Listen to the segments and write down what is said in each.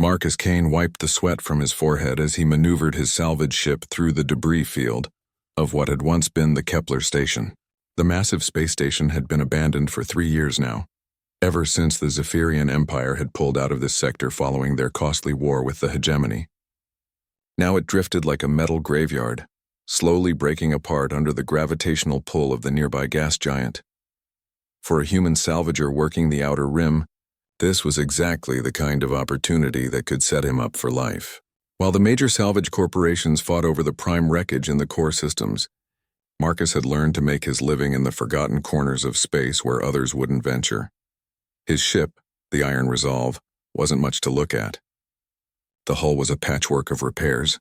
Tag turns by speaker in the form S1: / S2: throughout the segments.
S1: Marcus Kane wiped the sweat from his forehead as he maneuvered his salvage ship through the debris field of what had once been the Kepler station. The massive space station had been abandoned for 3 years now, ever since the Zephyrian Empire had pulled out of this sector following their costly war with the hegemony. Now it drifted like a metal graveyard, slowly breaking apart under the gravitational pull of the nearby gas giant. For a human salvager working the outer rim, this was exactly the kind of opportunity that could set him up for life. While the major salvage corporations fought over the prime wreckage in the core systems, Marcus had learned to make his living in the forgotten corners of space where others wouldn't venture. His ship, the Iron Resolve, wasn't much to look at. The hull was a patchwork of repairs,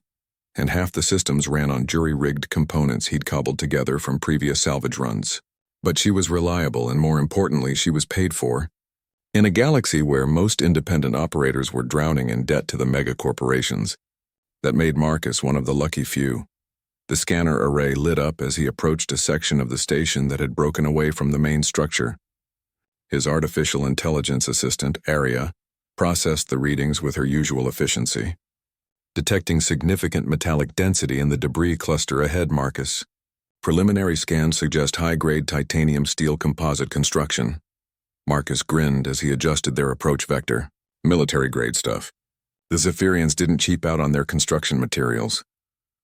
S1: and half the systems ran on jury-rigged components he'd cobbled together from previous salvage runs. But she was reliable, and more importantly, she was paid for. In a galaxy where most independent operators were drowning in debt to the mega-corporations, that made Marcus one of the lucky few. The scanner array lit up as he approached a section of the station that had broken away from the main structure. His artificial intelligence assistant, Aria, processed the readings with her usual efficiency, detecting significant metallic density in the debris cluster ahead. Marcus. Preliminary scans suggest high-grade titanium steel composite construction. Marcus grinned as he adjusted their approach vector. Military-grade stuff. The Zephyrians didn't cheap out on their construction materials.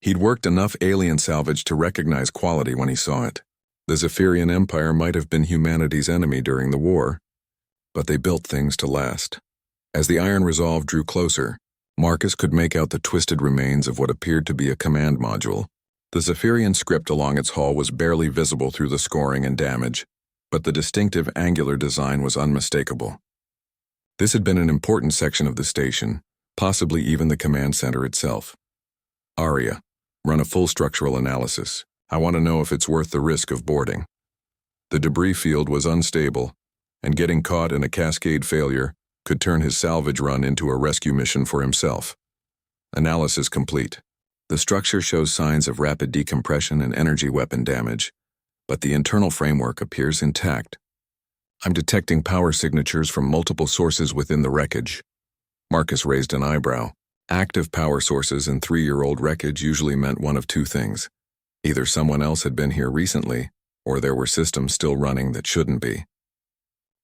S1: He'd worked enough alien salvage to recognize quality when he saw it. The Zephyrian Empire might have been humanity's enemy during the war, but they built things to last. As the Iron Resolve drew closer, Marcus could make out the twisted remains of what appeared to be a command module. The Zephyrian script along its hull was barely visible through the scoring and damage, but the distinctive angular design was unmistakable. This had been an important section of the station, possibly even the command center itself. Aria, run a full structural analysis. I want to know if it's worth the risk of boarding. The debris field was unstable, and getting caught in a cascade failure could turn his salvage run into a rescue mission for himself. Analysis complete. The structure shows signs of rapid decompression and energy weapon damage, but the internal framework appears intact. I'm detecting power signatures from multiple sources within the wreckage. Marcus raised an eyebrow. Active power sources in 3-year-old wreckage usually meant one of two things. Either someone else had been here recently, or there were systems still running that shouldn't be.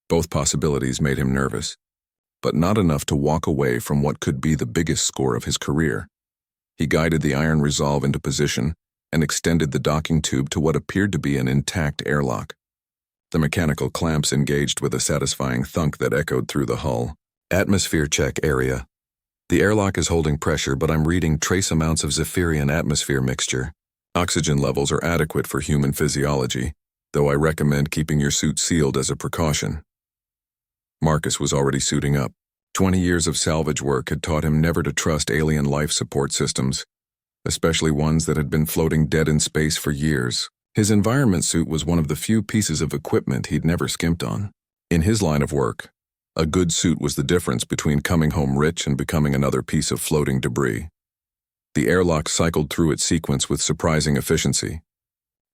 S1: Both possibilities made him nervous, but not enough to walk away from what could be the biggest score of his career. He guided the Iron Resolve into position and extended the docking tube to what appeared to be an intact airlock. The mechanical clamps engaged with a satisfying thunk that echoed through the hull. Atmosphere check area. The airlock is holding pressure, but I'm reading trace amounts of Zephyrian atmosphere mixture. Oxygen levels are adequate for human physiology, though I recommend keeping your suit sealed as a precaution. Marcus was already suiting up. 20 years of salvage work had taught him never to trust alien life support systems, especially ones that had been floating dead in space for years. His environment suit was one of the few pieces of equipment he'd never skimped on. In his line of work, a good suit was the difference between coming home rich and becoming another piece of floating debris. The airlock cycled through its sequence with surprising efficiency.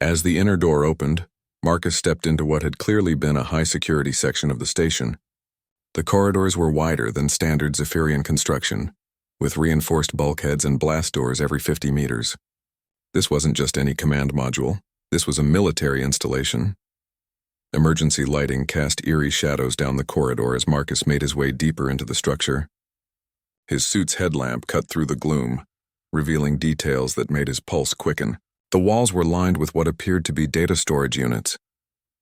S1: As the inner door opened, Marcus stepped into what had clearly been a high-security section of the station. The corridors were wider than standard Zephyrian construction, with reinforced bulkheads and blast doors every 50 meters. This wasn't just any command module. This was a military installation. Emergency lighting cast eerie shadows down the corridor as Marcus made his way deeper into the structure. His suit's headlamp cut through the gloom, revealing details that made his pulse quicken. The walls were lined with what appeared to be data storage units,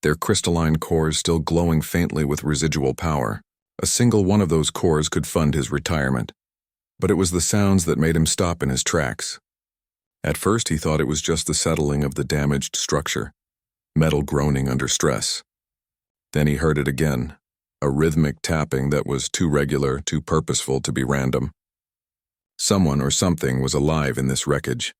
S1: their crystalline cores still glowing faintly with residual power. A single one of those cores could fund his retirement. But it was the sounds that made him stop in his tracks. At first he thought it was just the settling of the damaged structure, metal groaning under stress. Then he heard it again, a rhythmic tapping that was too regular, too purposeful to be random. Someone or something was alive in this wreckage.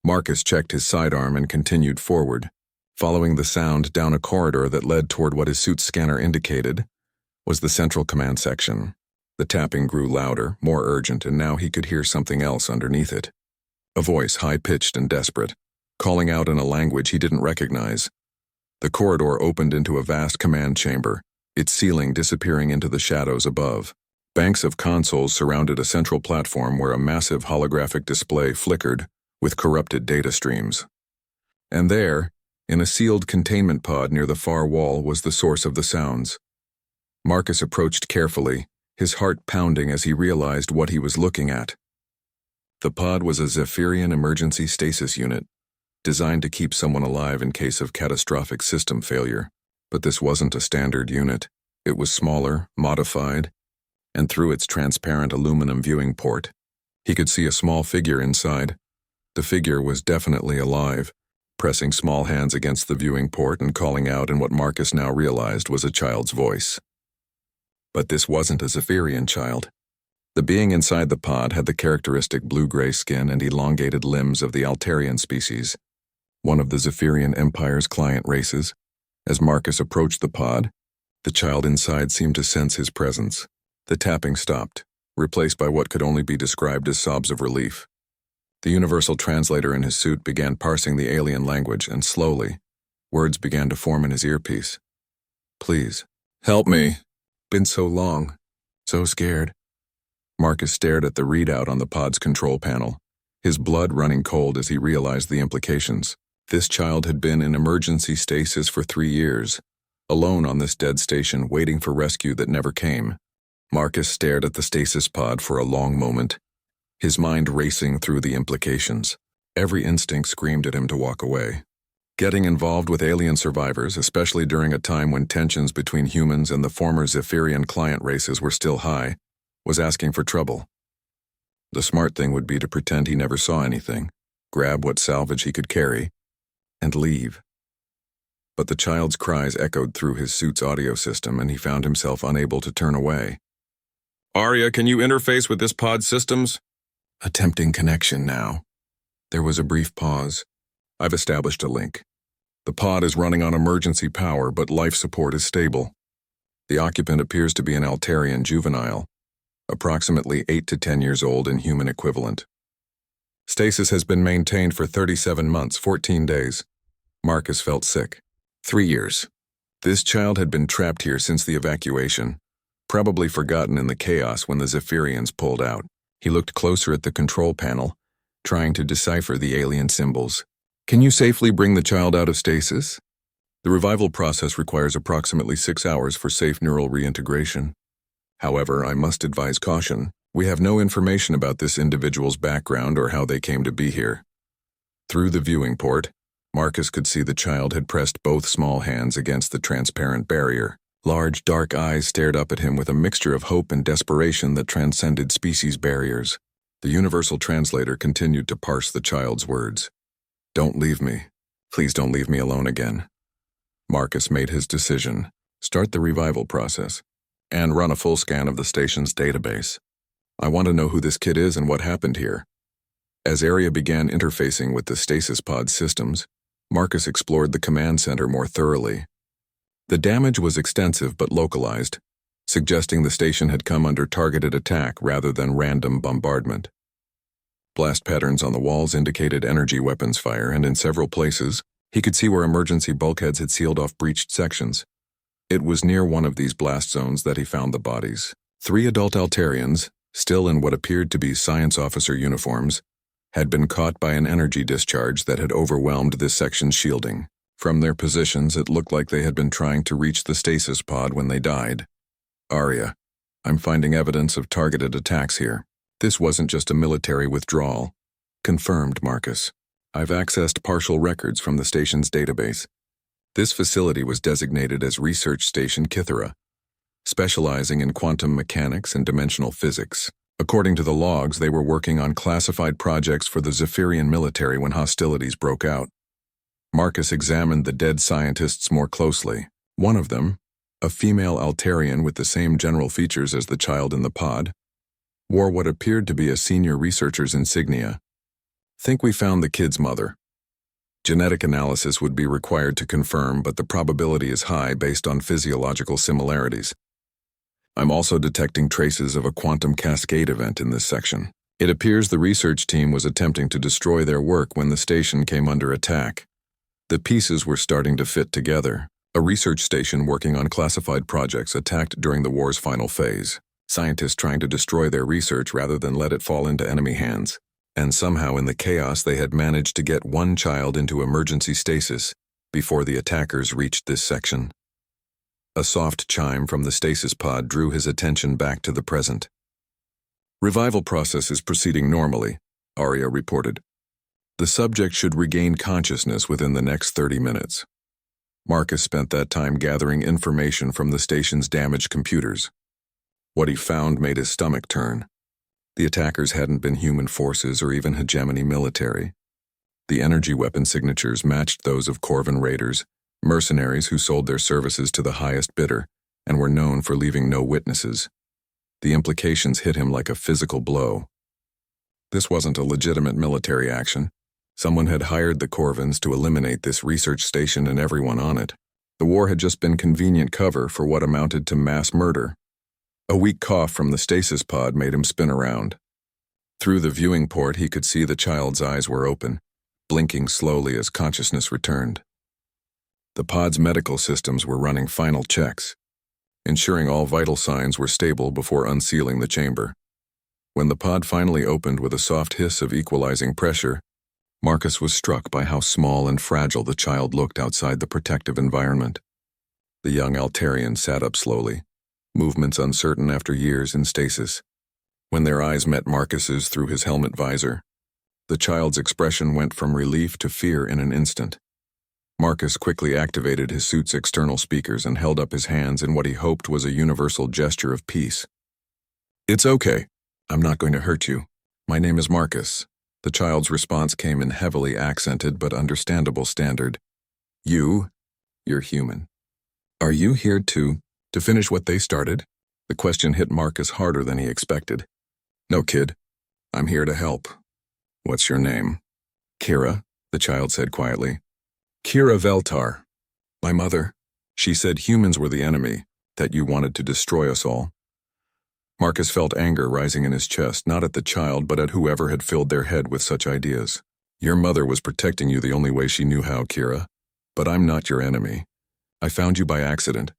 S1: Marcus checked his sidearm and continued forward, following the sound down a corridor that led toward what his suit's scanner indicated was the central command section. The tapping grew louder, more urgent, and now he could hear something else underneath it. A voice, high-pitched and desperate, calling out in a language he didn't recognize. The corridor opened into a vast command chamber, its ceiling disappearing into the shadows above. Banks of consoles surrounded a central platform where a massive holographic display flickered with corrupted data streams. And there, in a sealed containment pod near the far wall, was the source of the sounds. Marcus approached carefully, his heart pounding as he realized what he was looking at. The pod was a Zephyrian emergency stasis unit, designed to keep someone alive in case of catastrophic system failure. But this wasn't a standard unit. It was smaller, modified, and through its transparent aluminum viewing port, he could see a small figure inside. The figure was definitely alive, pressing small hands against the viewing port and calling out in what Marcus now realized was a child's voice. But this wasn't a Zephyrian child. The being inside the pod had the characteristic blue-gray skin and elongated limbs of the Altarian species, one of the Zephyrian Empire's client races. As Marcus approached the pod, the child inside seemed to sense his presence. The tapping stopped, replaced by what could only be described as sobs of relief. The universal translator in his suit began parsing the alien language, and slowly, words began to form in his earpiece. "Please, help me. Been so long. So scared." Marcus stared at the readout on the pod's control panel, his blood running cold as he realized the implications. This child had been in emergency stasis for 3 years, alone on this dead station waiting for rescue that never came. Marcus stared at the stasis pod for a long moment, his mind racing through the implications. Every instinct screamed at him to walk away. Getting involved with alien survivors, especially during a time when tensions between humans and the former Zephyrian client races were still high, was asking for trouble. The smart thing would be to pretend he never saw anything, grab what salvage he could carry, and leave. But the child's cries echoed through his suit's audio system, and he found himself unable to turn away. "Arya, can you interface with this pod's systems?" Attempting connection now. There was a brief pause. "I've established a link. The pod is running on emergency power, but life support is stable. The occupant appears to be an Altarian juvenile, approximately 8 to 10 years old in human equivalent. Stasis has been maintained for 37 months, 14 days. Marcus felt sick. 3 years. This child had been trapped here since the evacuation, probably forgotten in the chaos when the Zephyrians pulled out. He looked closer at the control panel, trying to decipher the alien symbols. "Can you safely bring the child out of stasis? The revival process requires approximately 6 hours for safe neural reintegration. However, I must advise caution. We have no information about this individual's background or how they came to be here." Through the viewing port, Marcus could see the child had pressed both small hands against the transparent barrier. Large, dark eyes stared up at him with a mixture of hope and desperation that transcended species barriers. The universal translator continued to parse the child's words. "Don't leave me. Please don't leave me alone again." Marcus made his decision. Start the revival process, and run a full scan of the station's database. "I want to know who this kid is and what happened here." As Arya began interfacing with the stasis pod systems, Marcus explored the command center more thoroughly. The damage was extensive but localized, suggesting the station had come under targeted attack rather than random bombardment. Blast patterns on the walls indicated energy weapons fire, and in several places, he could see where emergency bulkheads had sealed off breached sections. It was near one of these blast zones that he found the bodies. 3 adult Altarians, still in what appeared to be science officer uniforms, had been caught by an energy discharge that had overwhelmed this section's shielding. From their positions, it looked like they had been trying to reach the stasis pod when they died. "Arya, I'm finding evidence of targeted attacks here. This wasn't just a military withdrawal." "Confirmed, Marcus. I've accessed partial records from the station's database. This facility was designated as Research Station Kythera, specializing in quantum mechanics and dimensional physics. According to the logs, they were working on classified projects for the Zephyrian military when hostilities broke out. Marcus examined the dead scientists more closely. One of them, a female Altarian with the same general features as the child in the pod, wore what appeared to be a senior researcher's insignia. "Think we found the kid's mother. Genetic analysis would be required to confirm, but the probability is high based on physiological similarities. I'm also detecting traces of a quantum cascade event in this section. It appears the research team was attempting to destroy their work when the station came under attack. The pieces were starting to fit together. A research station working on classified projects attacked during the war's final phase. Scientists trying to destroy their research rather than let it fall into enemy hands. And somehow in the chaos they had managed to get one child into emergency stasis before the attackers reached this section. A soft chime from the stasis pod drew his attention back to the present. Revival process is proceeding normally, Arya reported. The subject should regain consciousness within the next 30 minutes. Marcus spent that time gathering information from the station's damaged computers. What he found made his stomach turn. The attackers hadn't been human forces or even hegemony military. The energy weapon signatures matched those of Corvan raiders, mercenaries who sold their services to the highest bidder and were known for leaving no witnesses. The implications hit him like a physical blow. This wasn't a legitimate military action. Someone had hired the Corvans to eliminate this research station and everyone on it. The war had just been convenient cover for what amounted to mass murder. A weak cough from the stasis pod made him spin around. Through the viewing port, he could see the child's eyes were open, blinking slowly as consciousness returned. The pod's medical systems were running final checks, ensuring all vital signs were stable before unsealing the chamber. When the pod finally opened with a soft hiss of equalizing pressure, Marcus was struck by how small and fragile the child looked outside the protective environment. The young Altarian sat up slowly, movements uncertain after years in stasis. When their eyes met Marcus's through his helmet visor, the child's expression went from relief to fear in an instant. Marcus quickly activated his suit's external speakers and held up his hands in what he hoped was a universal gesture of peace. "It's okay. I'm not going to hurt you. My name is Marcus." The child's response came in heavily accented but understandable standard. You're human. Are you here to finish what they started?" The question hit Marcus harder than he expected. "No, kid. I'm here to help." "What's your name?" "Kira," the child said quietly. "Kira Veltar. My mother. She said humans were the enemy, that you wanted to destroy us all." Marcus felt anger rising in his chest, not at the child but at whoever had filled their head with such ideas. "Your mother was protecting you the only way she knew how, Kira. But I'm not your enemy. I found you by accident,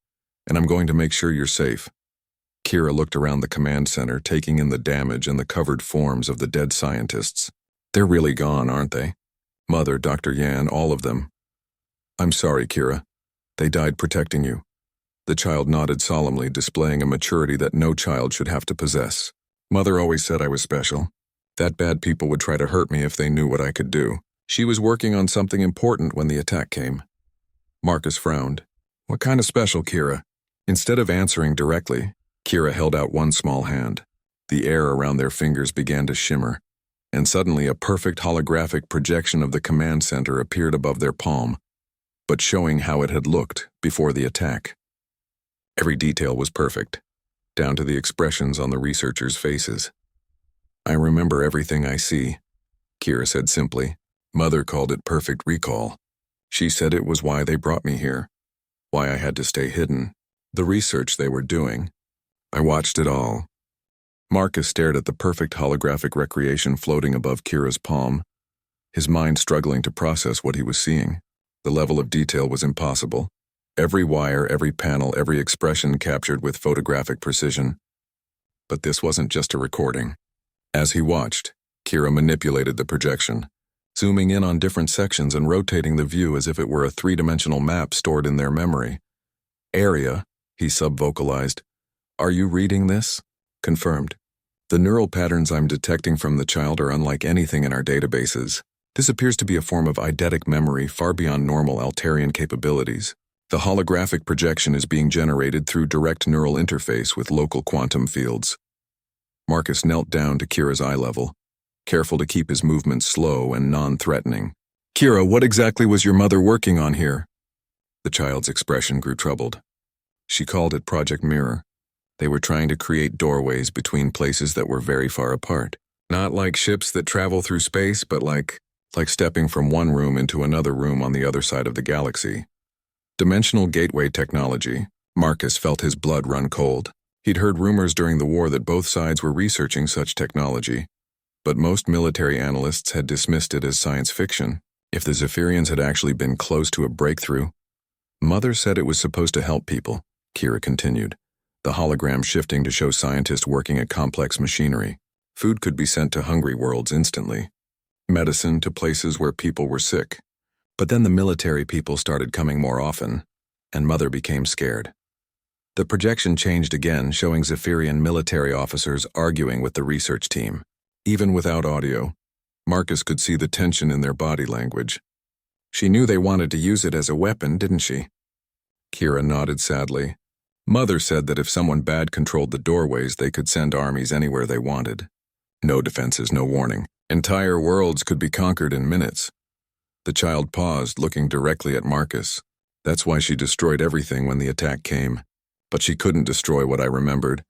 S1: and I'm going to make sure you're safe." Kira looked around the command center, taking in the damage and the covered forms of the dead scientists. "They're really gone, aren't they? Mother, Dr. Yan, all of them." "I'm sorry, Kira. They died protecting you." The child nodded solemnly, displaying a maturity that no child should have to possess. "Mother always said I was special. That bad people would try to hurt me if they knew what I could do. She was working on something important when the attack came." Marcus frowned. "What kind of special, Kira?" Instead of answering directly, Kira held out one small hand. The air around their fingers began to shimmer, and suddenly a perfect holographic projection of the command center appeared above their palm, but showing how it had looked before the attack. Every detail was perfect, down to the expressions on the researchers' faces. "I remember everything I see," Kira said simply. "Mother called it perfect recall. She said it was why they brought me here, why I had to stay hidden, the research they were doing. I watched it all." Marcus stared at the perfect holographic recreation floating above Kira's palm, his mind struggling to process what he was seeing. The level of detail was impossible. Every wire, every panel, every expression captured with photographic precision. But this wasn't just a recording. As he watched, Kira manipulated the projection, zooming in on different sections and rotating the view as if it were a three-dimensional map stored in their memory. "Area," he sub-vocalized. "Are you reading this?" "Confirmed. The neural patterns I'm detecting from the child are unlike anything in our databases. This appears to be a form of eidetic memory far beyond normal Altarian capabilities. The holographic projection is being generated through direct neural interface with local quantum fields." Marcus knelt down to Kira's eye level, careful to keep his movements slow and non-threatening. "Kira, what exactly was your mother working on here?" The child's expression grew troubled. She called it Project Mirror. They were trying to create doorways between places that were very far apart. Not like ships that travel through space, but like stepping from one room into another room on the other side of the galaxy. Dimensional gateway technology. Marcus felt his blood run cold. He'd heard rumors during the war that both sides were researching such technology, but most military analysts had dismissed it as science fiction. If the Zephyrians had actually been close to a breakthrough, Mother said it was supposed to help people, Kira continued. the hologram shifting to show scientists working at complex machinery. Food could be sent to hungry worlds instantly. Medicine to places where people were sick. But then the military people started coming more often, and Mother became scared. The projection changed again, showing Zephyrian military officers arguing with the research team. Even without audio, Marcus could see the tension in their body language. She knew they wanted to use it as a weapon, didn't she? Kira nodded sadly. Mother said that if someone bad controlled the doorways, they could send armies anywhere they wanted. No defenses, no warning. Entire worlds could be conquered in minutes. The child paused, looking directly at Marcus. That's why she destroyed everything when the attack came. But she couldn't destroy what I remembered.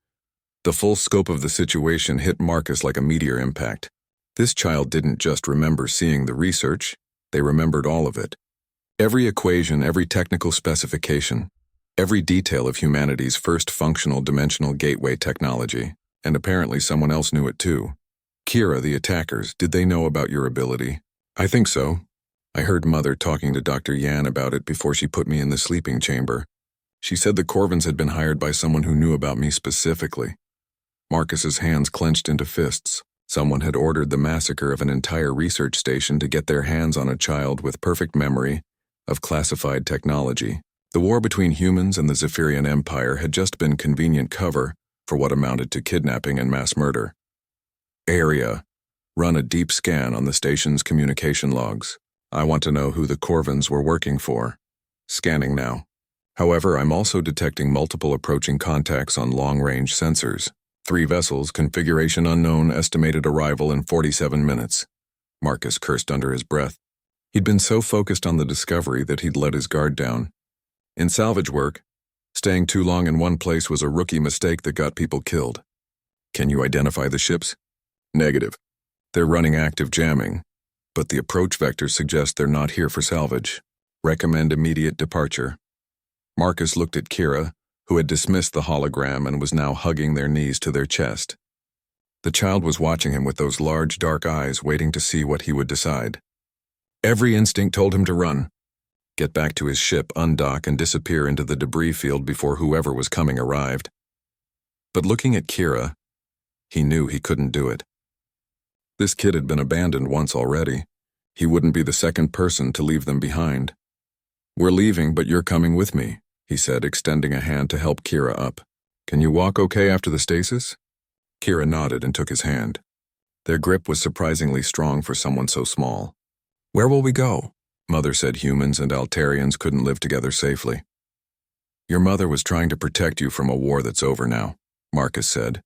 S1: The full scope of the situation hit Marcus like a meteor impact. This child didn't just remember seeing the research, they remembered all of it. Every equation, every technical specification, every detail of humanity's first functional dimensional gateway technology, and apparently someone else knew it too. Kira, the attackers, did they know about your ability? I think so. I heard Mother talking to Dr. Yan about it before she put me in the sleeping chamber. She said the Corvins had been hired by someone who knew about me specifically. Marcus's hands clenched into fists. Someone had ordered the massacre of an entire research station to get their hands on a child with perfect memory of classified technology. The war between humans and the Zephyrian Empire had just been convenient cover for what amounted to kidnapping and mass murder. Area. Run a deep scan on the station's communication logs. I want to know who the Corvins were working for. Scanning now. However, I'm also detecting multiple approaching contacts on long-range sensors. 3 vessels, configuration unknown, estimated arrival in 47 minutes. Marcus cursed under his breath. He'd been so focused on the discovery that he'd let his guard down. In salvage work, staying too long in one place was a rookie mistake that got people killed. Can you identify the ships? Negative. They're running active jamming, but the approach vectors suggest they're not here for salvage. Recommend immediate departure. Marcus looked at Kira, who had dismissed the hologram and was now hugging their knees to their chest. The child was watching him with those large, dark eyes, waiting to see what he would decide. Every instinct told him to run. Get back to his ship, undock, and disappear into the debris field before whoever was coming arrived. But looking at Kira, he knew he couldn't do it. This kid had been abandoned once already. He wouldn't be the second person to leave them behind. We're leaving, but you're coming with me, he said, extending a hand to help Kira up. Can you walk okay after the stasis? Kira nodded and took his hand. Their grip was surprisingly strong for someone so small. Where will we go? Mother said humans and Altarians couldn't live together safely. Your mother was trying to protect you from a war that's over now, Marcus said,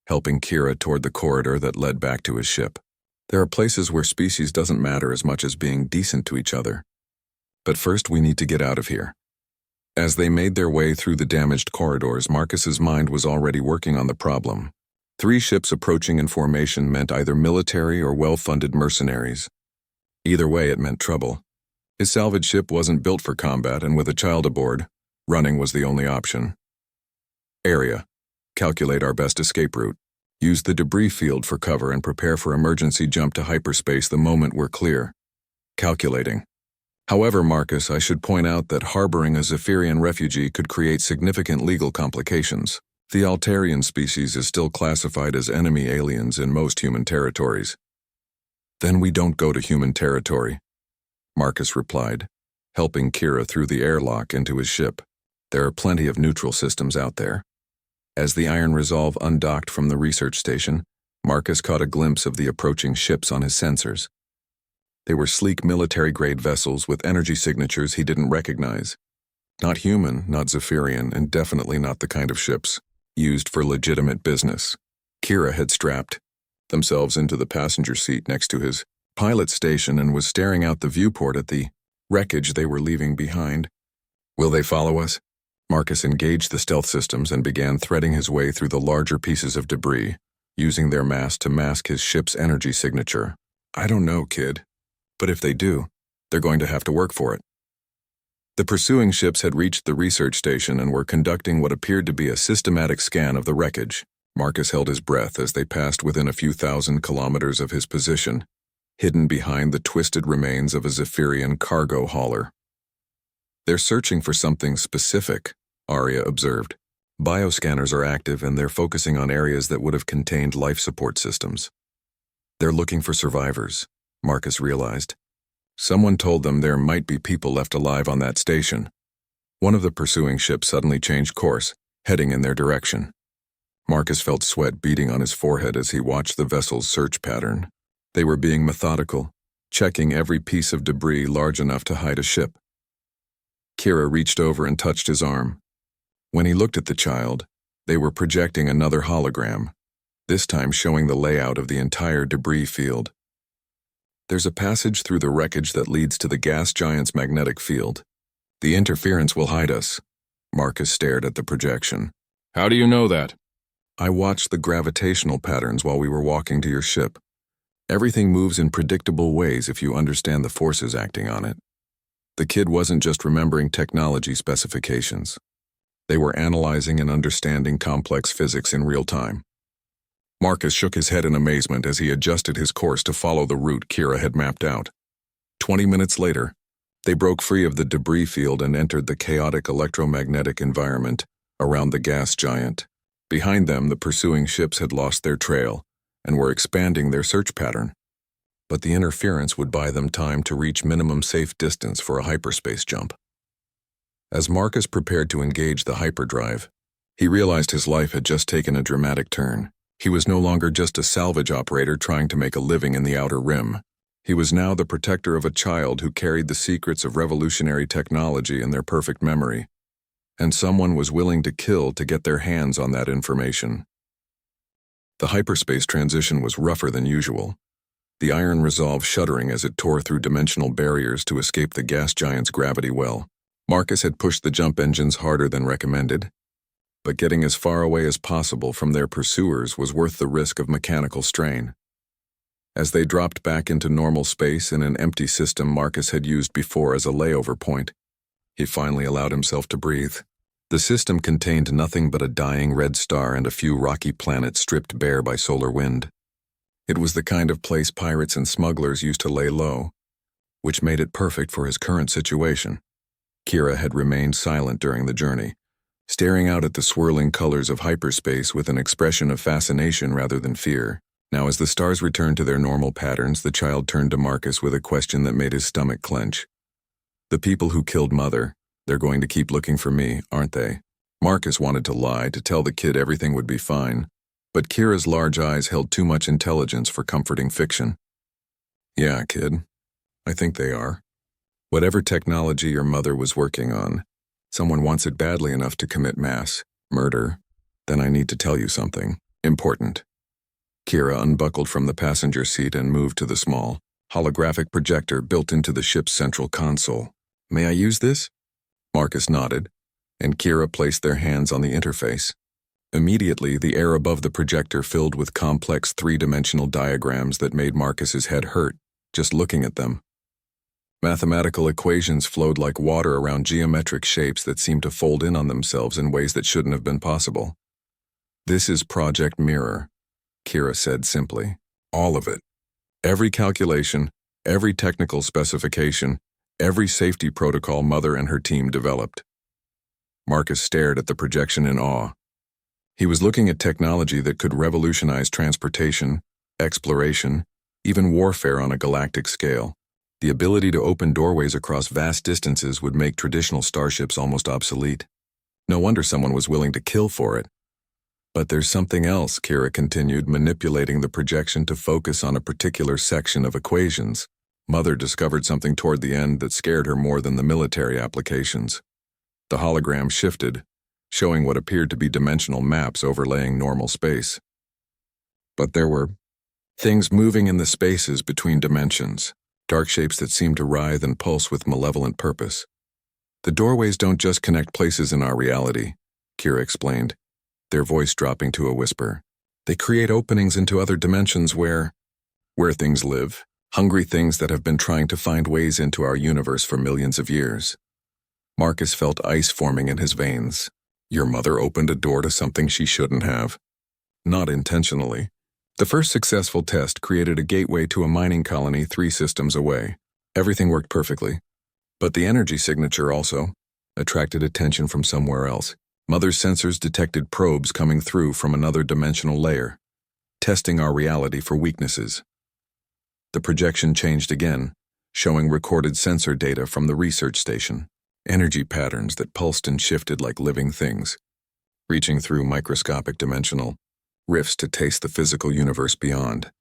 S1: helping Kira toward the corridor that led back to his ship. There are places where species doesn't matter as much as being decent to each other. But first we need to get out of here. As they made their way through the damaged corridors, Marcus's mind was already working on the problem. 3 ships approaching in formation meant either military or well-funded mercenaries. Either way, it meant trouble. His salvage ship wasn't built for combat, and with a child aboard, running was the only option. Area. Calculate our best escape route. Use the debris field for cover and prepare for emergency jump to hyperspace the moment we're clear. Calculating. However, Marcus, I should point out that harboring a Zephyrian refugee could create significant legal complications. The Altarian species is still classified as enemy aliens in most human territories. Then we don't go to human territory, Marcus replied, helping Kira through the airlock into his ship. There are plenty of neutral systems out there. As the Iron Resolve undocked from the research station, Marcus caught a glimpse of the approaching ships on his sensors. They were sleek military-grade vessels with energy signatures he didn't recognize. Not human, not Zephyrian, and definitely not the kind of ships used for legitimate business. Kira had strapped themselves into the passenger seat next to his pilot station and was staring out the viewport at the wreckage they were leaving behind. Will they follow us? Marcus engaged the stealth systems and began threading his way through the larger pieces of debris, using their mass to mask his ship's energy signature. I don't know, kid. But if they do, they're going to have to work for it. The pursuing ships had reached the research station and were conducting what appeared to be a systematic scan of the wreckage. Marcus held his breath as they passed within a few thousand kilometers of his position, hidden behind the twisted remains of a Zephyrian cargo hauler. They're searching for something specific, Arya observed. Bioscanners are active and they're focusing on areas that would have contained life support systems. They're looking for survivors, Marcus realized. Someone told them there might be people left alive on that station. One of the pursuing ships suddenly changed course, heading in their direction. Marcus felt sweat beading on his forehead as he watched the vessel's search pattern. They were being methodical, checking every piece of debris large enough to hide a ship. Kira reached over and touched his arm. When he looked at the child, they were projecting another hologram, this time showing the layout of the entire debris field. There's a passage through the wreckage that leads to the gas giant's magnetic field. The interference will hide us. Marcus stared at the projection.
S2: How do you know that?
S1: I watched the gravitational patterns while we were walking to your ship. Everything moves in predictable ways if you understand the forces acting on it. The kid wasn't just remembering technology specifications. They were analyzing and understanding complex physics in real time. Marcus shook his head in amazement as he adjusted his course to follow the route Kira had mapped out. 20 minutes later, they broke free of the debris field and entered the chaotic electromagnetic environment around the gas giant. Behind them, the pursuing ships had lost their trail and were expanding their search pattern. But the interference would buy them time to reach minimum safe distance for a hyperspace jump. As Marcus prepared to engage the hyperdrive, he realized his life had just taken a dramatic turn. He was no longer just a salvage operator trying to make a living in the outer rim. He was now the protector of a child who carried the secrets of revolutionary technology in their perfect memory. And someone was willing to kill to get their hands on that information. The hyperspace transition was rougher than usual, the iron resolve shuddering as it tore through dimensional barriers to escape the gas giant's gravity well. Marcus had pushed the jump engines harder than recommended, but getting as far away as possible from their pursuers was worth the risk of mechanical strain. As they dropped back into normal space in an empty system Marcus had used before as a layover point, he finally allowed himself to breathe. The system contained nothing but a dying red star and a few rocky planets stripped bare by solar wind. It was the kind of place pirates and smugglers used to lay low, which made it perfect for his current situation. Kira had remained silent during the journey, staring out at the swirling colors of hyperspace with an expression of fascination rather than fear. Now, as the stars returned to their normal patterns, the child turned to Marcus with a question that made his stomach clench. The people who killed Mother, they're going to keep looking for me, aren't they? Marcus wanted to lie, to tell the kid everything would be fine, but Kira's large eyes held too much intelligence for comforting fiction. Yeah, kid, I think they are. Whatever technology your mother was working on, someone wants it badly enough to commit mass murder. Then I need to tell you something important. Kira unbuckled from the passenger seat and moved to the small, holographic projector built into the ship's central console. May I use this? Marcus nodded, and Kira placed their hands on the interface. Immediately, the air above the projector filled with complex three-dimensional diagrams that made Marcus's head hurt just looking at them. Mathematical equations flowed like water around geometric shapes that seemed to fold in on themselves in ways that shouldn't have been possible. This is Project Mirror, Kira said simply. All of it. Every calculation, every technical specification, every safety protocol Mother and her team developed. Marcus stared at the projection in awe. He was looking at technology that could revolutionize transportation, exploration, even warfare on a galactic scale. The ability to open doorways across vast distances would make traditional starships almost obsolete. No wonder someone was willing to kill for it. But there's something else, Kira continued, manipulating the projection to focus on a particular section of equations. Mother discovered something toward the end that scared her more than the military applications. The hologram shifted, showing what appeared to be dimensional maps overlaying normal space. But there were things moving in the spaces between dimensions, dark shapes that seemed to writhe and pulse with malevolent purpose. The doorways don't just connect places in our reality, Kira explained, their voice dropping to a whisper. They create openings into other dimensions where things live, hungry things that have been trying to find ways into our universe for millions of years. Marcus felt ice forming in his veins. Your mother opened a door to something she shouldn't have. Not intentionally. The first successful test created a gateway to a mining colony 3 systems away. Everything worked perfectly. But the energy signature also attracted attention from somewhere else. Mother's sensors detected probes coming through from another dimensional layer, testing our reality for weaknesses. The projection changed again, showing recorded sensor data from the research station, energy patterns that pulsed and shifted like living things, reaching through microscopic dimensional rifts to taste the physical universe beyond.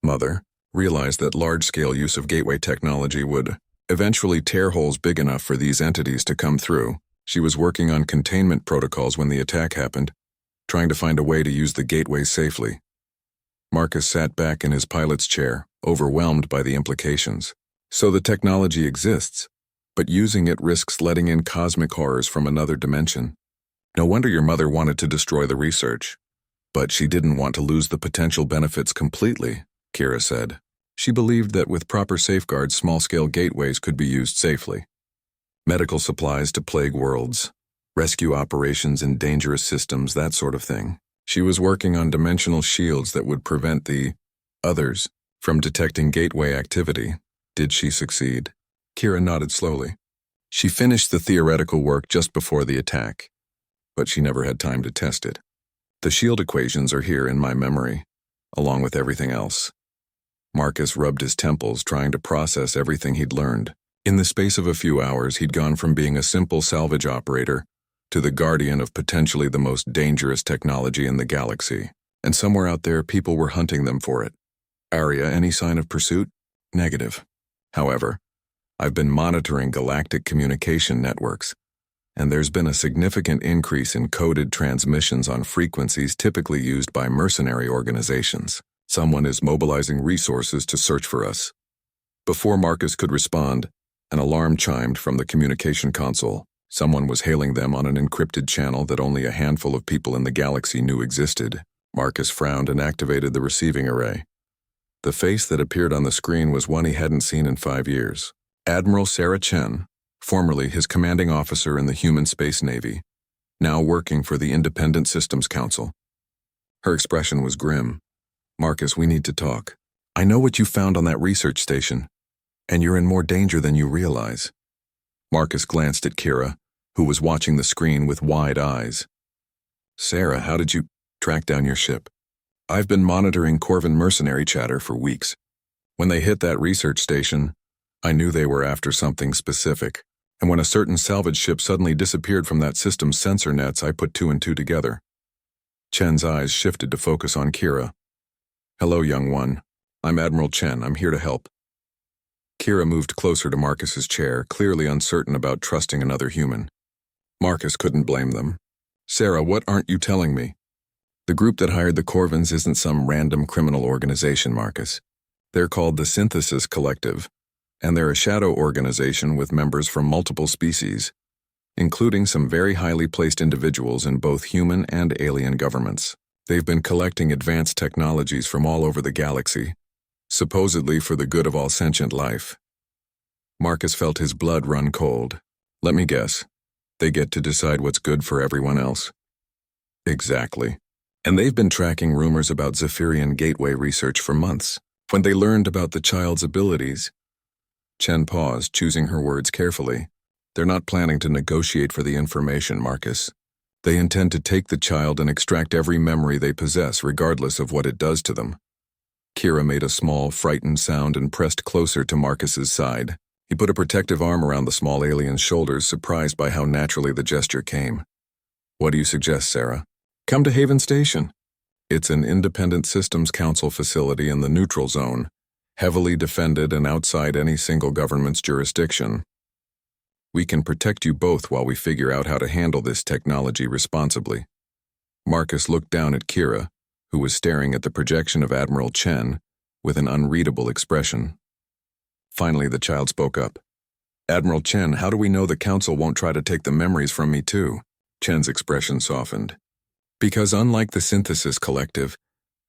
S1: Mother realized that large-scale use of gateway technology would eventually tear holes big enough for these entities to come through. She was working on containment protocols when the attack happened, trying to find a way to use the gateway safely. Marcus sat back in his pilot's chair, overwhelmed by the implications. So the technology exists, but using it risks letting in cosmic horrors from another dimension. No wonder your mother wanted to destroy the research. But she didn't want to lose the potential benefits completely, Kira said. She believed that with proper safeguards, small-scale gateways could be used safely. Medical supplies to plague worlds, rescue operations in dangerous systems, that sort of thing. She was working on dimensional shields that would prevent the others from detecting gateway activity. Did she succeed? Kira nodded slowly. She finished the theoretical work just before the attack, but she never had time to test it. The shield equations are here in my memory, along with everything else. Marcus rubbed his temples, trying to process everything he'd learned. In the space of a few hours, he'd gone from being a simple salvage operator to the guardian of potentially the most dangerous technology in the galaxy. And somewhere out there, people were hunting them for it. Arya, any sign of pursuit? Negative. However, I've been monitoring galactic communication networks, and there's been a significant increase in coded transmissions on frequencies typically used by mercenary organizations. Someone is mobilizing resources to search for us. Before Marcus could respond, an alarm chimed from the communication console. Someone was hailing them on an encrypted channel that only a handful of people in the galaxy knew existed. Marcus frowned and activated the receiving array. The face that appeared on the screen was one he hadn't seen in 5 years. Admiral Sarah Chen, formerly his commanding officer in the Human Space Navy, now working for the Independent Systems Council. Her expression was grim. Marcus, we need to talk. I know what you found on that research station, and you're in more danger than you realize. Marcus glanced at Kira, who was watching the screen with wide eyes. Sarah, how did you track down your ship? I've been monitoring Corvin mercenary chatter for weeks. When they hit that research station, I knew they were after something specific, and when a certain salvage ship suddenly disappeared from that system's sensor nets, I put 2 and 2 together. Chen's eyes shifted to focus on Kira. Hello, young one. I'm Admiral Chen. I'm here to help. Kira moved closer to Marcus's chair, clearly uncertain about trusting another human. Marcus couldn't blame them. Sarah, what aren't you telling me? The group that hired the Corvins isn't some random criminal organization, Marcus. They're called the Synthesis Collective, and they're a shadow organization with members from multiple species, including some very highly placed individuals in both human and alien governments. They've been collecting advanced technologies from all over the galaxy, supposedly for the good of all sentient life. Marcus felt his blood run cold. Let me guess. They get to decide what's good for everyone else. Exactly. And they've been tracking rumors about Zephyrian Gateway research for months. When they learned about the child's abilities, Chen paused, choosing her words carefully. They're not planning to negotiate for the information, Marcus. They intend to take the child and extract every memory they possess, regardless of what it does to them. Kira made a small, frightened sound and pressed closer to Marcus's side. He put a protective arm around the small alien's shoulders, surprised by how naturally the gesture came. What do you suggest, Sarah? Come to Haven Station. It's an Independent Systems Council facility in the neutral zone, heavily defended and outside any single government's jurisdiction. We can protect you both while we figure out how to handle this technology responsibly. Marcus looked down at Kira, who was staring at the projection of Admiral Chen with an unreadable expression. Finally, the child spoke up. Admiral Chen, how do we know the Council won't try to take the memories from me too? Chen's expression softened. Because unlike the Synthesis Collective,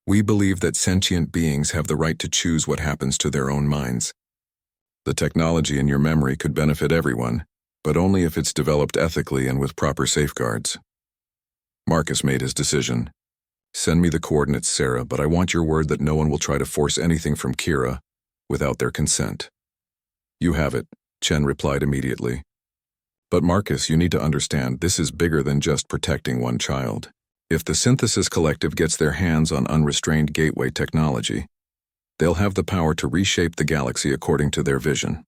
S1: we believe that sentient beings have the right to choose what happens to their own minds. The technology in your memory could benefit everyone, but only if it's developed ethically and with proper safeguards. Marcus made his decision. Send me the coordinates, Sarah, but I want your word that no one will try to force anything from Kira without their consent. You have it, Chen replied immediately. But Marcus, you need to understand, this is bigger than just protecting one child. If the Synthesis Collective gets their hands on unrestrained gateway technology, they'll have the power to reshape the galaxy according to their vision.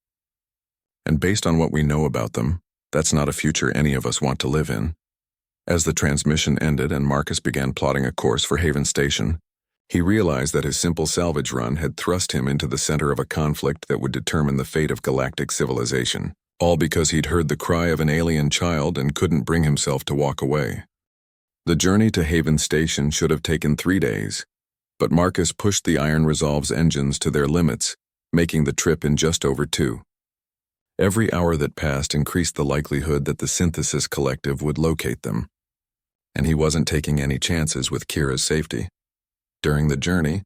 S1: And based on what we know about them, that's not a future any of us want to live in. As the transmission ended and Marcus began plotting a course for Haven Station, he realized that his simple salvage run had thrust him into the center of a conflict that would determine the fate of galactic civilization, all because he'd heard the cry of an alien child and couldn't bring himself to walk away. The journey to Haven Station should have taken 3 days, but Marcus pushed the Iron Resolve's engines to their limits, making the trip in just over 2. Every hour that passed increased the likelihood that the Synthesis Collective would locate them, and he wasn't taking any chances with Kira's safety. During the journey,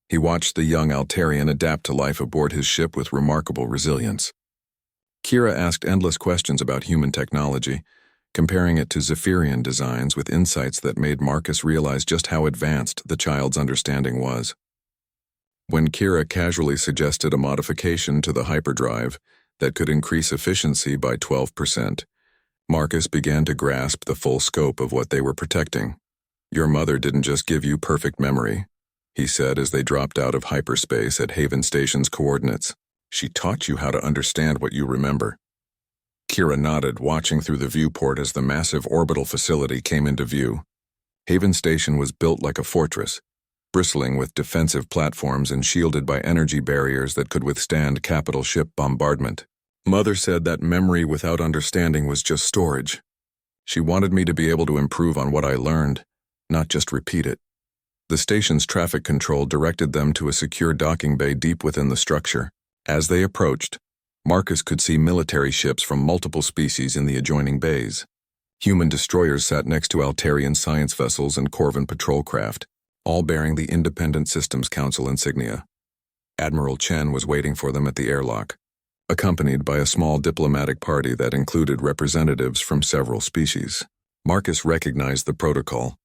S1: he watched the young Altarian adapt to life aboard his ship with remarkable resilience. Kira asked endless questions about human technology, comparing it to Zephyrian designs with insights that made Marcus realize just how advanced the child's understanding was. When Kira casually suggested a modification to the hyperdrive that could increase efficiency by 12%, Marcus began to grasp the full scope of what they were protecting. "Your mother didn't just give you perfect memory," he said as they dropped out of hyperspace at Haven Station's coordinates. "She taught you how to understand what you remember." Kira nodded, watching through the viewport as the massive orbital facility came into view. Haven Station was built like a fortress, bristling with defensive platforms and shielded by energy barriers that could withstand capital ship bombardment. "Mother said that memory without understanding was just storage. She wanted me to be able to improve on what I learned, not just repeat it." The station's traffic control directed them to a secure docking bay deep within the structure. As they approached, Marcus could see military ships from multiple species in the adjoining bays. Human destroyers sat next to Altarian science vessels and Corvan patrol craft, all bearing the Independent Systems Council insignia. Admiral Chen was waiting for them at the airlock, accompanied by a small diplomatic party that included representatives from several species. Marcus recognized the protocol.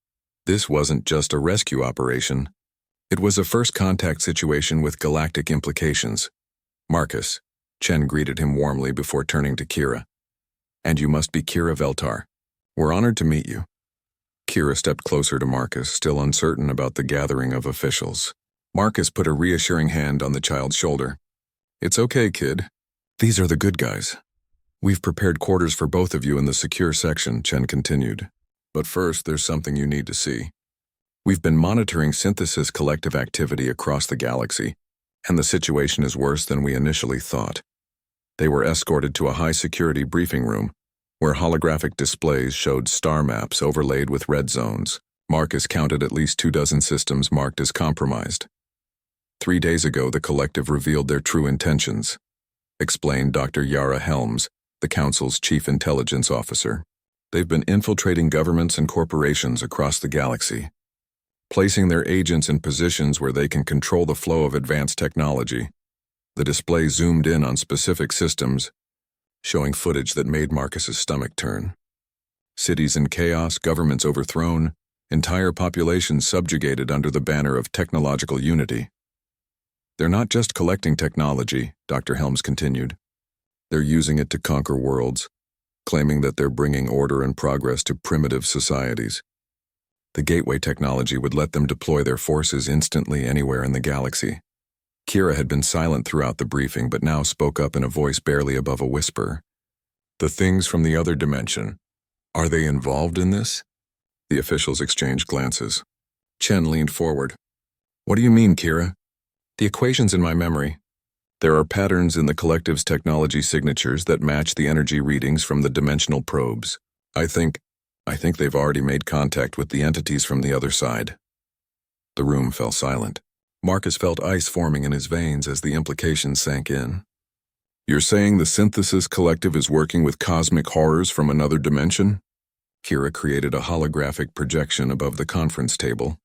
S1: This wasn't just a rescue operation. It was a first contact situation with galactic implications. "Marcus," Chen greeted him warmly before turning to Kira. "And you must be Kira Veltar. We're honored to meet you." Kira stepped closer to Marcus, still uncertain about the gathering of officials. Marcus put a reassuring hand on the child's shoulder. "It's okay, kid. These are the good guys. We've prepared quarters for both of you in the secure section," Chen continued. "But first, there's something you need to see. We've been monitoring Synthesis Collective activity across the galaxy, and the situation is worse than we initially thought." They were escorted to a high-security briefing room, where holographic displays showed star maps overlaid with red zones. Marcus counted at least 24 systems marked as compromised. 3 days ago, the Collective revealed their true intentions, explained Dr. Yara Helms, the Council's chief intelligence officer. "They've been infiltrating governments and corporations across the galaxy, placing their agents in positions where they can control the flow of advanced technology." The display zoomed in on specific systems, showing footage that made Marcus's stomach turn. Cities in chaos, governments overthrown, entire populations subjugated under the banner of technological unity. "They're not just collecting technology," Dr. Helms continued. "They're using it to conquer worlds, claiming that they're bringing order and progress to primitive societies. The gateway technology would let them deploy their forces instantly anywhere in the galaxy." Kira had been silent throughout the briefing but now spoke up in a voice barely above a whisper. "The things from the other dimension, are they involved in this?" The officials exchanged glances. Chen leaned forward. "What do you mean, Kira?" "The equation's in my memory. There are patterns in the Collective's technology signatures that match the energy readings from the dimensional probes. I think they've already made contact with the entities from the other side." The room fell silent. Marcus felt ice forming in his veins as the implications sank in. "You're saying the Synthesis Collective is working with cosmic horrors from another dimension?" Kira created a holographic projection above the conference table,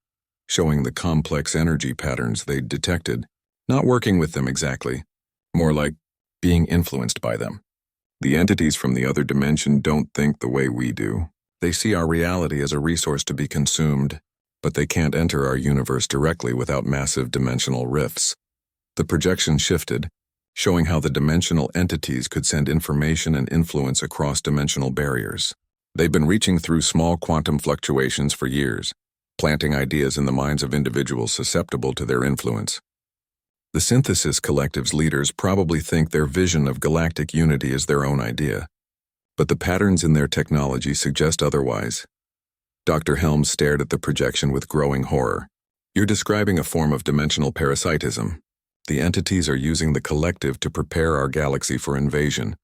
S1: showing the complex energy patterns they'd detected. "Not working with them exactly, more like being influenced by them. The entities from the other dimension don't think the way we do. They see our reality as a resource to be consumed, but they can't enter our universe directly without massive dimensional rifts." The projection shifted, showing how the dimensional entities could send information and influence across dimensional barriers. They've been reaching through small quantum fluctuations for years, planting ideas in the minds of individuals susceptible to their influence. The Synthesis Collective's leaders probably think their vision of galactic unity is their own idea, but the patterns in their technology suggest otherwise. Dr. Helms stared at the projection with growing horror. You're describing a form of dimensional parasitism. The entities are using the collective to prepare our galaxy for invasion.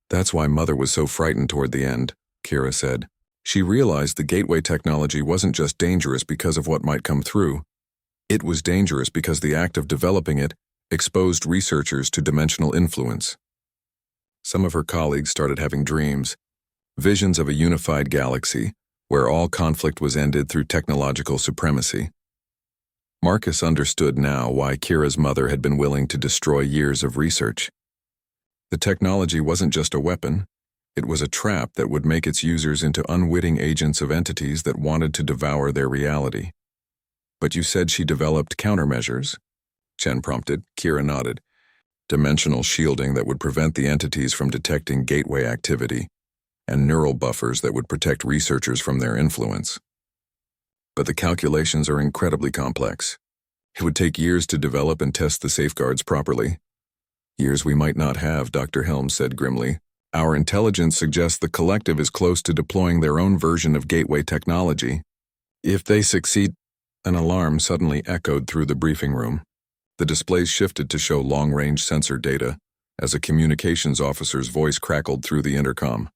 S1: That's why Mother was so frightened toward the end, Kira said. She realized the gateway technology wasn't just dangerous because of what might come through. It was dangerous because the act of developing it exposed researchers to dimensional influence. Some of her colleagues started having dreams, visions of a unified galaxy, where all conflict was ended through technological supremacy. Marcus understood now why Kira's mother had been willing to destroy years of research. The technology wasn't just a weapon, it was a trap that would make its users into unwitting agents of entities that wanted to devour their reality. But you said she developed countermeasures? Chen prompted. Kira nodded. Dimensional shielding that would prevent the entities from detecting gateway activity, and neural buffers that would protect researchers from their influence. But the calculations are incredibly complex. It would take years to develop and test the safeguards properly. Years we might not have, Dr. Helms said grimly. Our intelligence suggests the collective is close to deploying their own version of gateway technology. If they succeed, an alarm suddenly echoed through the briefing room. The displays shifted to show long-range sensor data as a communications officer's voice crackled through the intercom.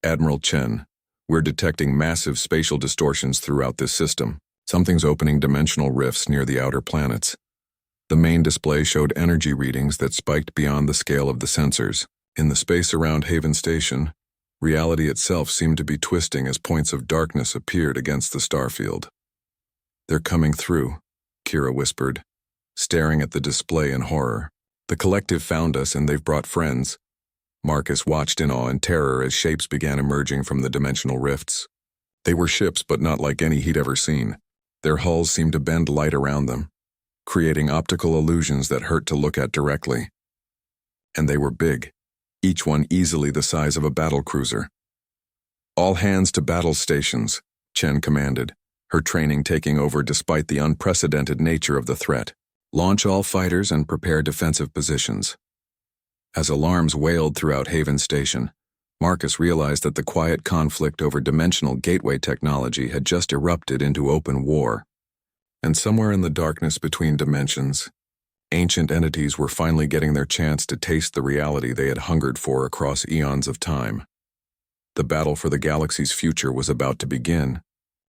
S1: Admiral Chen, we're detecting massive spatial distortions throughout this system. Something's opening dimensional rifts near the outer planets. The main display showed energy readings that spiked beyond the scale of the sensors. In the space around Haven Station, reality itself seemed to be twisting as points of darkness appeared against the starfield. They're coming through, Kira whispered, staring at the display in horror. The collective found us and they've brought friends. Marcus watched in awe and terror as shapes began emerging from the dimensional rifts. They were ships, but not like any he'd ever seen. Their hulls seemed to bend light around them, creating optical illusions that hurt to look at directly. And they were big, each one easily the size of a battlecruiser. All hands to battle stations, Chen commanded, her training taking over despite the unprecedented nature of the threat. Launch all fighters and prepare defensive positions. As alarms wailed throughout Haven Station, Marcus realized that the quiet conflict over dimensional gateway technology had just erupted into open war. And somewhere in the darkness between dimensions, ancient entities were finally getting their chance to taste the reality they had hungered for across eons of time. The battle for the galaxy's future was about to begin,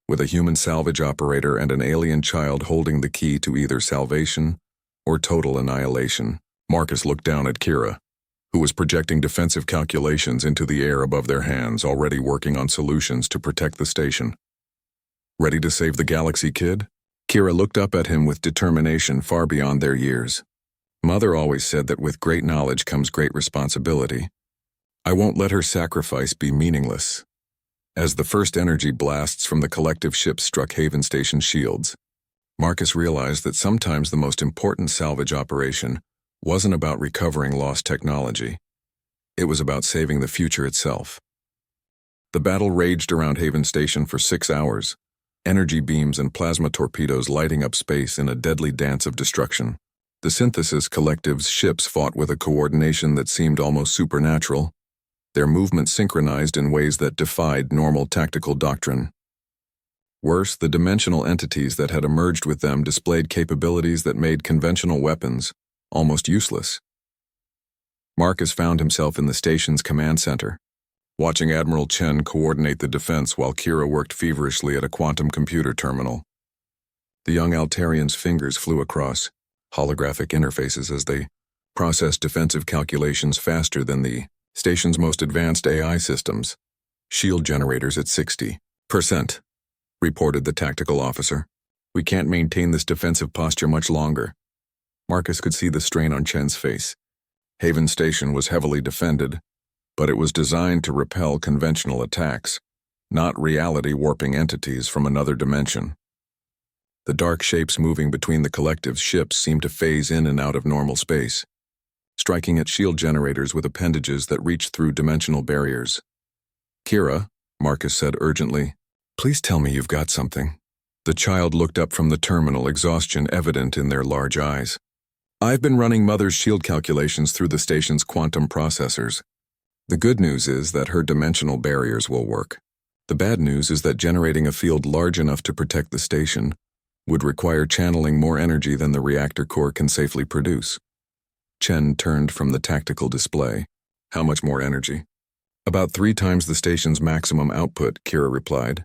S1: with a human salvage operator and an alien child holding the key to either salvation or total annihilation. Marcus looked down at Kira, who was projecting defensive calculations into the air above their hands, already working on solutions to protect the station. Ready to save the galaxy, kid? Kira looked up at him with determination far beyond their years. Mother always said that with great knowledge comes great responsibility. I won't let her sacrifice be meaningless. As the first energy blasts from the collective ships struck Haven Station shields, Marcus realized that sometimes the most important salvage operation wasn't about recovering lost technology. It was about saving the future itself. The battle raged around Haven Station for 6 hours, energy beams and plasma torpedoes lighting up space in a deadly dance of destruction. The Synthesis Collective's ships fought with a coordination that seemed almost supernatural, their movements synchronized in ways that defied normal tactical doctrine. Worse, the dimensional entities that had emerged with them displayed capabilities that made conventional weapons almost useless. Marcus found himself in the station's command center, watching Admiral Chen coordinate the defense while Kira worked feverishly at a quantum computer terminal. The young Altarian's fingers flew across holographic interfaces as they processed defensive calculations faster than the station's most advanced AI systems. Shield generators at 60%, reported the tactical officer. We can't maintain this defensive posture much longer. Marcus could see the strain on Chen's face. Haven Station was heavily defended, but it was designed to repel conventional attacks, not reality-warping entities from another dimension. The dark shapes moving between the collective's ships seemed to phase in and out of normal space. striking at shield generators with appendages that reached through dimensional barriers. "Kira," Marcus said urgently, "please tell me you've got something." The child looked up from the terminal, exhaustion evident in their large eyes. "I've been running Mother's shield calculations through the station's quantum processors. The good news is that her dimensional barriers will work. The bad news is that generating a field large enough to protect the station would require channeling more energy than the reactor core can safely produce." Chen turned from the tactical display. "How much more energy?" "About 3 times the station's maximum output," Kira replied.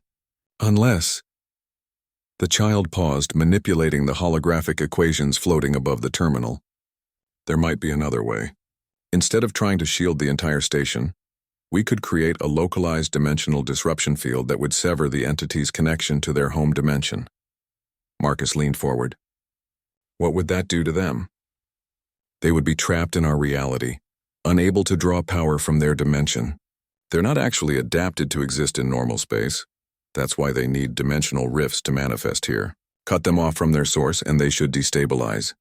S1: "Unless—" The child paused, manipulating the holographic equations floating above the terminal. "There might be another way. Instead of trying to shield the entire station, we could create a localized dimensional disruption field that would sever the entity's connection to their home dimension." Marcus leaned forward. "What would that do to them?" "They would be trapped in our reality, unable to draw power from their dimension. They're not actually adapted to exist in normal space. That's why they need dimensional rifts to manifest here. Cut them off from their source and they should destabilize."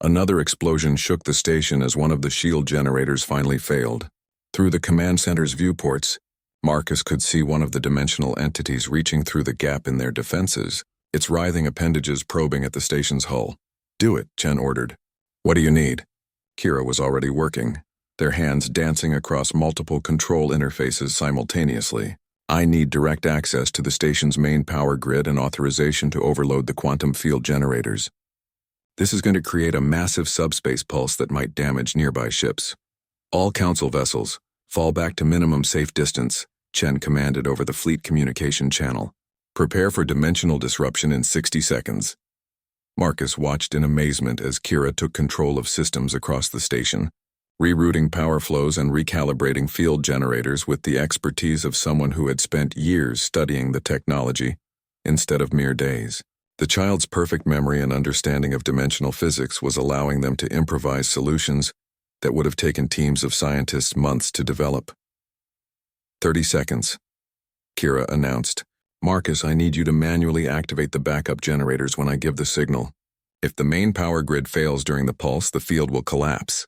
S1: Another explosion shook the station as one of the shield generators finally failed. Through the command center's viewports, Marcus could see one of the dimensional entities reaching through the gap in their defenses, its writhing appendages probing at the station's hull. "Do it," Chen ordered. "What do you need?" Kira was already working, their hands dancing across multiple control interfaces simultaneously. "I need direct access to the station's main power grid and authorization to overload the quantum field generators. This is going to create a massive subspace pulse that might damage nearby ships. All Council vessels, fall back to minimum safe distance," Chen commanded over the fleet communication channel. "Prepare for dimensional disruption in 60 seconds. Marcus watched in amazement as Kira took control of systems across the station, rerouting power flows and recalibrating field generators with the expertise of someone who had spent years studying the technology instead of mere days. The child's perfect memory and understanding of dimensional physics was allowing them to improvise solutions that would have taken teams of scientists months to develop. 30 seconds, Kira announced. "Marcus, I need you to manually activate the backup generators when I give the signal. If the main power grid fails during the pulse, the field will collapse."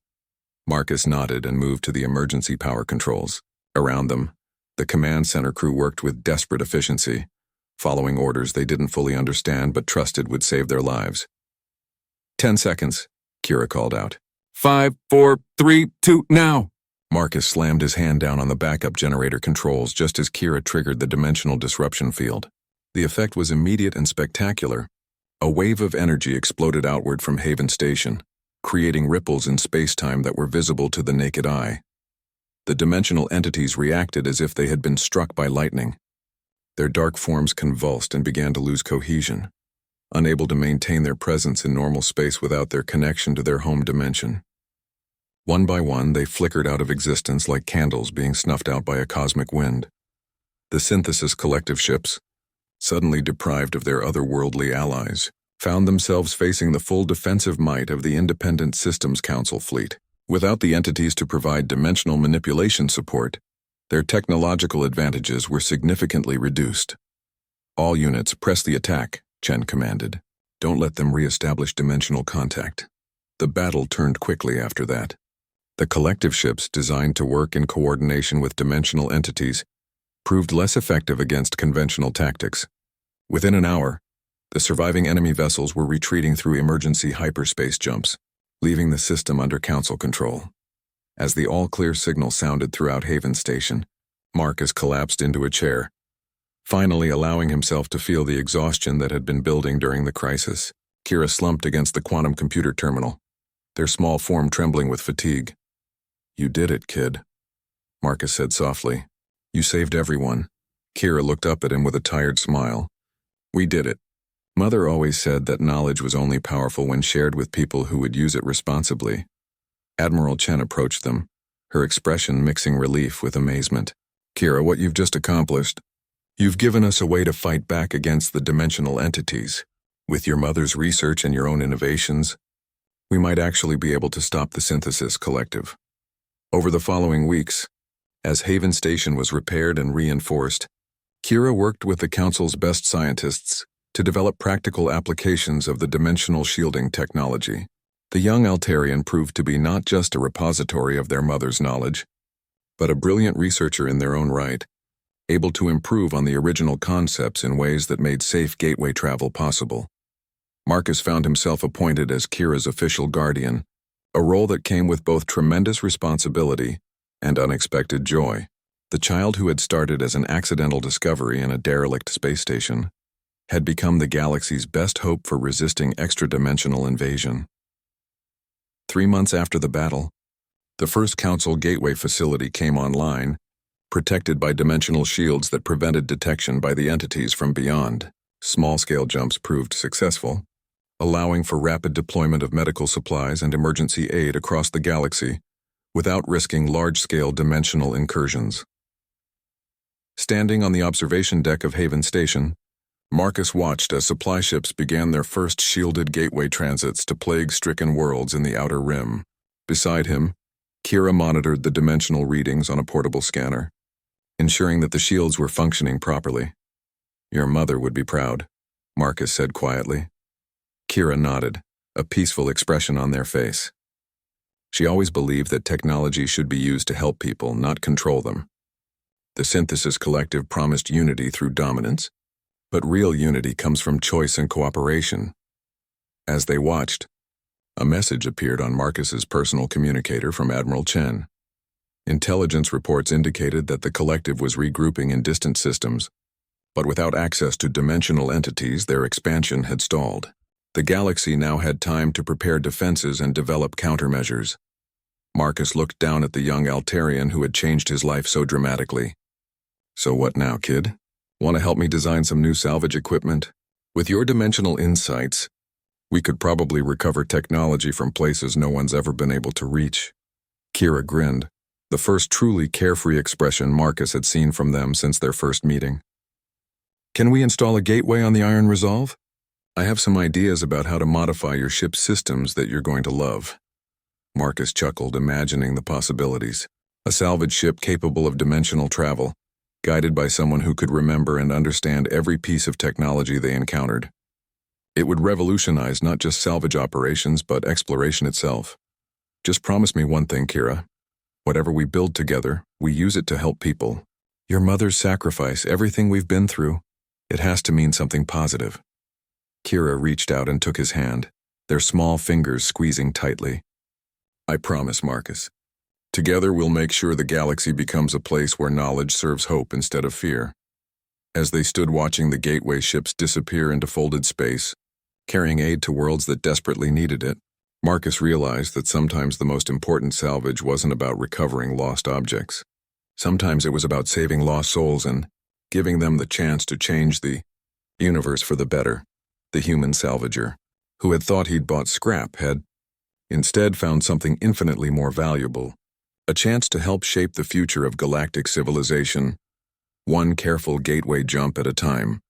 S1: Marcus nodded and moved to the emergency power controls. Around them, the command center crew worked with desperate efficiency, following orders they didn't fully understand but trusted would save their lives. 10 seconds, Kira called out. 5, 4, 3, 2, now! Marcus slammed his hand down on the backup generator controls just as Kira triggered the dimensional disruption field. The effect was immediate and spectacular. A wave of energy exploded outward from Haven Station, creating ripples in space-time that were visible to the naked eye. The dimensional entities reacted as if they had been struck by lightning. Their dark forms convulsed and began to lose cohesion, unable to maintain their presence in normal space without their connection to their home dimension. One by one, they flickered out of existence like candles being snuffed out by a cosmic wind. The synthesis collective ships, suddenly deprived of their otherworldly allies, found themselves facing the full defensive might of the Independent Systems Council fleet. Without the entities to provide dimensional manipulation support, their technological advantages were significantly reduced. "All units, press the attack," Chen commanded. "Don't let them re-establish dimensional contact." The battle turned quickly after that. The collective ships, designed to work in coordination with dimensional entities, proved less effective against conventional tactics. Within an hour, the surviving enemy vessels were retreating through emergency hyperspace jumps, leaving the system under Council control. As the all-clear signal sounded throughout Haven Station, Marcus collapsed into a chair, finally allowing himself to feel the exhaustion that had been building during the crisis. Kira slumped against the quantum computer terminal, their small form trembling with fatigue. "You did it, kid," Marcus said softly. "You saved everyone." Kira looked up at him with a tired smile. "We did it. Mother always said that knowledge was only powerful when shared with people who would use it responsibly." Admiral Chen approached them, her expression mixing relief with amazement. "Kira, what you've just accomplished, you've given us a way to fight back against the dimensional entities. With your mother's research and your own innovations, we might actually be able to stop the Synthesis Collective." Over the following weeks, as Haven Station was repaired and reinforced, Kira worked with the Council's best scientists to develop practical applications of the dimensional shielding technology. The young Altarian proved to be not just a repository of their mother's knowledge, but a brilliant researcher in their own right, able to improve on the original concepts in ways that made safe gateway travel possible. Marcus found himself appointed as Kira's official guardian, a role that came with both tremendous responsibility and unexpected joy. The child who had started as an accidental discovery in a derelict space station had become the galaxy's best hope for resisting extra-dimensional invasion. 3 months after the battle, the first Council Gateway facility came online, protected by dimensional shields that prevented detection by the entities from beyond. Small-scale jumps proved successful, allowing for rapid deployment of medical supplies and emergency aid across the galaxy without risking large-scale dimensional incursions. Standing on the observation deck of Haven Station, Marcus watched as supply ships began their first shielded gateway transits to plague-stricken worlds in the Outer Rim. Beside him, Kira monitored the dimensional readings on a portable scanner, ensuring that the shields were functioning properly. "Your mother would be proud," Marcus said quietly. Kira nodded, a peaceful expression on their face. She always believed that technology should be used to help people, not control them. The Synthesis Collective promised unity through dominance, but real unity comes from choice and cooperation. As they watched, a message appeared on Marcus's personal communicator from Admiral Chen. Intelligence reports indicated that the Collective was regrouping in distant systems, but without access to dimensional entities, their expansion had stalled. The galaxy now had time to prepare defenses and develop countermeasures. Marcus looked down at the young Altarian who had changed his life so dramatically. "So what now, kid? Want to help me design some new salvage equipment? With your dimensional insights, we could probably recover technology from places no one's ever been able to reach." Kira grinned, the first truly carefree expression Marcus had seen from them since their first meeting. "Can we install a gateway on the Iron Resolve? I have some ideas about how to modify your ship's systems that you're going to love." Marcus chuckled, imagining the possibilities. A salvage ship capable of dimensional travel, guided by someone who could remember and understand every piece of technology they encountered. It would revolutionize not just salvage operations, but exploration itself. "Just promise me one thing, Kira. Whatever we build together, we use it to help people. Your mother's sacrifice, everything we've been through, it has to mean something positive." Kira reached out and took his hand, their small fingers squeezing tightly. "I promise, Marcus. Together we'll make sure the galaxy becomes a place where knowledge serves hope instead of fear." As they stood watching the gateway ships disappear into folded space, carrying aid to worlds that desperately needed it, Marcus realized that sometimes the most important salvage wasn't about recovering lost objects. Sometimes it was about saving lost souls and giving them the chance to change the universe for the better. The human salvager, who had thought he'd bought scrap, had instead found something infinitely more valuable. A chance to help shape the future of galactic civilization, one careful gateway jump at a time.